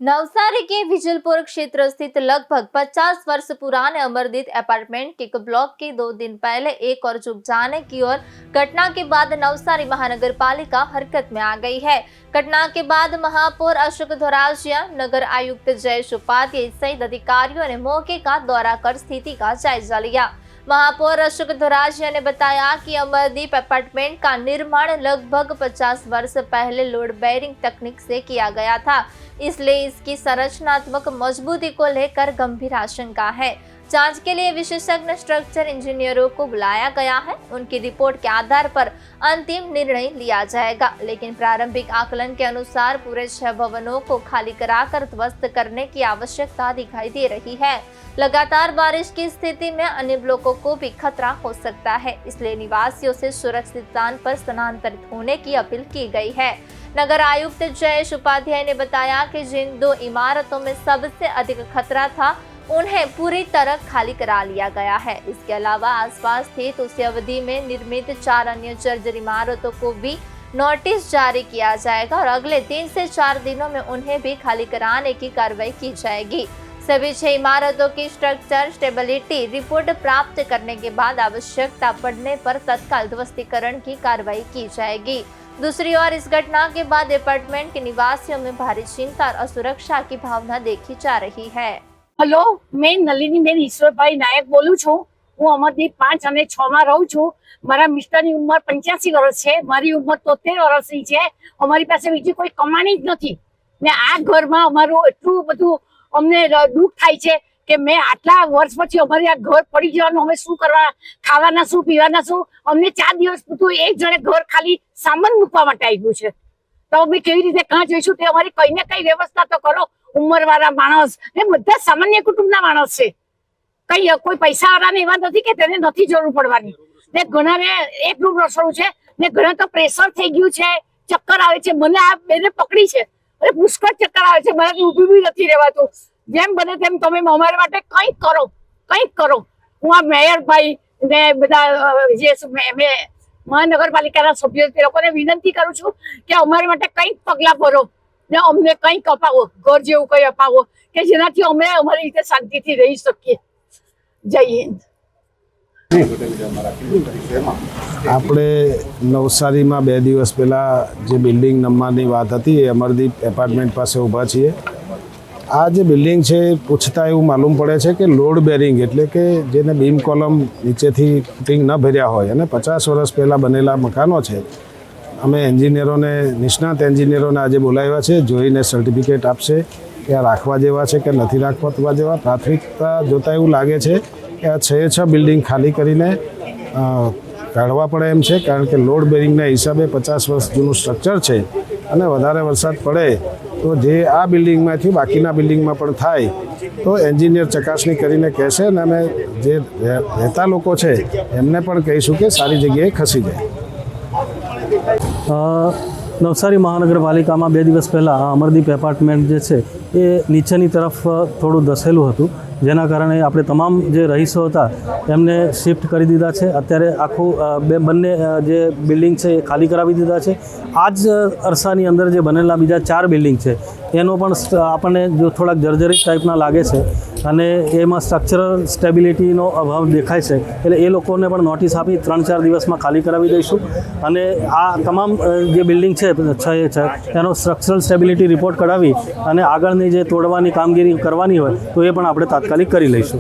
नवसारी के विजलपुर क्षेत्र स्थित लगभग 50 वर्ष पुराने अमरदीप अपार्टमेंट के ब्लॉक के 2 दिन पहले एक और झुक जाने की ओर घटना के बाद नवसारी महानगर पालिका हरकत में आ गई है। घटना के बाद महापौर अशोक धोराजिया, नगर आयुक्त जयेश उपाध्याय सहित अधिकारियों ने मौके का दौरा कर स्थिति का जायजा लिया। महापौर अशोक धोराजिया ने बताया कि अमरदीप अपार्टमेंट का निर्माण लगभग 50 वर्ष पहले लोड बेयरिंग तकनीक से किया गया था, इसलिए इसकी संरचनात्मक मजबूती को लेकर गंभीर आशंका है। जांच के लिए विशेषज्ञ स्ट्रक्चर इंजीनियरों को बुलाया गया है। उनकी रिपोर्ट के आधार पर अंतिम निर्णय लिया जाएगा, लेकिन प्रारंभिक आकलन के अनुसार पूरे 6 भवनों को खाली कराकर ध्वस्त करने की आवश्यकता दिखाई दे रही है। लगातार बारिश की स्थिति में अन्य ब्लॉकों को भी खतरा हो सकता है, इसलिए निवासियों से सुरक्षित स्थान पर स्थानांतरित होने की अपील की गई है। नगर आयुक्त जयेश उपाध्याय ने बताया कि जिन 2 इमारतों में सबसे अधिक खतरा था, उन्हें पूरी तरह खाली करा लिया गया है। इसके अलावा आसपास स्थित उसी अवधि में निर्मित 4 अन्य जर्जर इमारतों को भी नोटिस जारी किया जाएगा और अगले 3 से 4 दिनों में उन्हें भी खाली कराने की कार्रवाई की जाएगी। सभी 6 इमारतों की स्ट्रक्चर स्टेबिलिटी रिपोर्ट प्राप्त करने के बाद आवश्यकता पड़ने पर तत्काल ध्वस्तीकरण की कार्रवाई की जाएगी। दूसरी ओर इस घटना के बाद अपार्टमेंट के निवासियों में भारी चिंता और असुरक्षा की भावना देखी जा रही है। हेलो, मैं नलिनीबेन ईश्वरभाई नायक बोलू छूं। હું અમરદીપ 5 અને 6 માં રહું છું। મારા મિસ્ટરની ઉંમર 85 વર્ષ છે, મારી ઉંમર 73 વર્ષની છે। અમારી પાસે બીજી કોઈ કમાણી જ નથી ને આ ઘરમાં અમારું એટલું બધું અમને દુઃખ થાય છે કે મેં આટલા વર્ષ પછી અમારે આ ઘર પડી જવાનું, અમે શું કરવા, ખાવાના શું, પીવાના શું? અમને 4 દિવસ પૂરતું એક જણે ઘર ખાલી સામાન મૂકવા માટે આવ્યું છે, તો અમે કેવી રીતે કાં જઈશું? તે અમારી કઈ ને કઈ વ્યવસ્થા તો કરો। ઉંમરવાળા માણસ ને બધા સામાન્ય કુટુંબના માણસ છે, કઈ કોઈ પૈસાવાળાને એવા નથી કે તેને નથી જરૂર પડવાની ને ઘણાને એક રૂમ રસોડું છે ને ઘણા તો પ્રેશર થઈ ગયું છે, ચક્કર આવે છે। મને આ બેને પકડી છે, અરે પુષ્કળ ચક્કર આવે છે, મારાથી ઊભી બી નથી રહેવાતું। જેમ બને તેમ તમે અમારા માટે કંઈક કરો, કંઈક કરો। હું આ મેયરભાઈ ને બધા જે મહાનગરપાલિકાના સભ્યો તે લોકોને વિનંતી કરું છું કે અમારી માટે કંઈક પગલાં ભરો ને અમને કંઈક અપાવો, ઘર જેવું કંઈ અપાવો કે જેનાથી અમે અમારી રીતે શાંતિથી રહી શકીએ। જય હિન્દ। આપણે નવસારીમાં 2 દિવસ પહેલાં જે બિલ્ડિંગ નમવાની વાત હતી એ અમરદીપ એપાર્ટમેન્ટ પાસે ઊભા છીએ। આ જે બિલ્ડિંગ છે પૂછતા એવું માલુમ પડે છે કે લોડ બેરિંગ એટલે કે જેને બીમ કોલમ નીચેથી ફૂટિંગ ન ભર્યા હોય અને 50 વર્ષ પહેલાં બનેલા મકાનો છે। અમે એન્જિનિયરોને, નિષ્ણાત એન્જિનિયરોને આજે બોલાવ્યા છે, જોઈને સર્ટિફિકેટ આપશે કે આ રાખવા જેવા છે કે નથી રાખવા જેવા। પ્રાથમિકતા જોતાં એવું લાગે છે કે આ 6 બિલ્ડિંગ ખાલી કરીને કાઢવા પડે એમ છે, કારણ કે લોડ બેરિંગના હિસાબે 50 વર્ષ જૂનું સ્ટ્રક્ચર છે અને વધારે વરસાદ પડે તો જે આ બિલ્ડિંગમાંથી બાકીના બિલ્ડિંગમાં પણ થાય તો એન્જિનિયર ચકાસણી કરીને કહેશે અને અમે જે રહેતા લોકો છે એમને પણ કહીશું કે સારી જગ્યાએ ખસી જાય। નવસારી મહાનગરપાલિકામાં 2 દિવસ પહેલાં અમરદીપ એપાર્ટમેન્ટ જે છે એ નીચેની તરફ થોડું ધસેલું હતું, જેના કારણે આપણે તમામ જે રહીશો હતા એમને શિફ્ટ કરી દીધા છે। અત્યારે આખું બંને જે બિલ્ડિંગ છે એ ખાલી કરાવી દીધા છે। આ જ અરસાની અંદર જે બનેલા બીજા 4 બિલ્ડિંગ છે એનો પણ આપણને જો થોડાક જર્જરિત ટાઈપના લાગે છે અને એમાં સ્ટ્રક્ચરલ સ્ટેબિલિટીનો અભાવ દેખાય છે, એટલે એ લોકોને પણ નોટિસ આપી 3-4 દિવસમાં ખાલી કરાવી દઈશું અને આ તમામ જે બિલ્ડિંગ છે 6 એનો સ્ટ્રક્ચરલ સ્ટેબિલિટી રિપોર્ટ કઢાવી અને આગળની જે તોડવાની કામગીરી કરવાની હોય તો એ પણ આપણે તાત્કાલિક કરી લઈશું।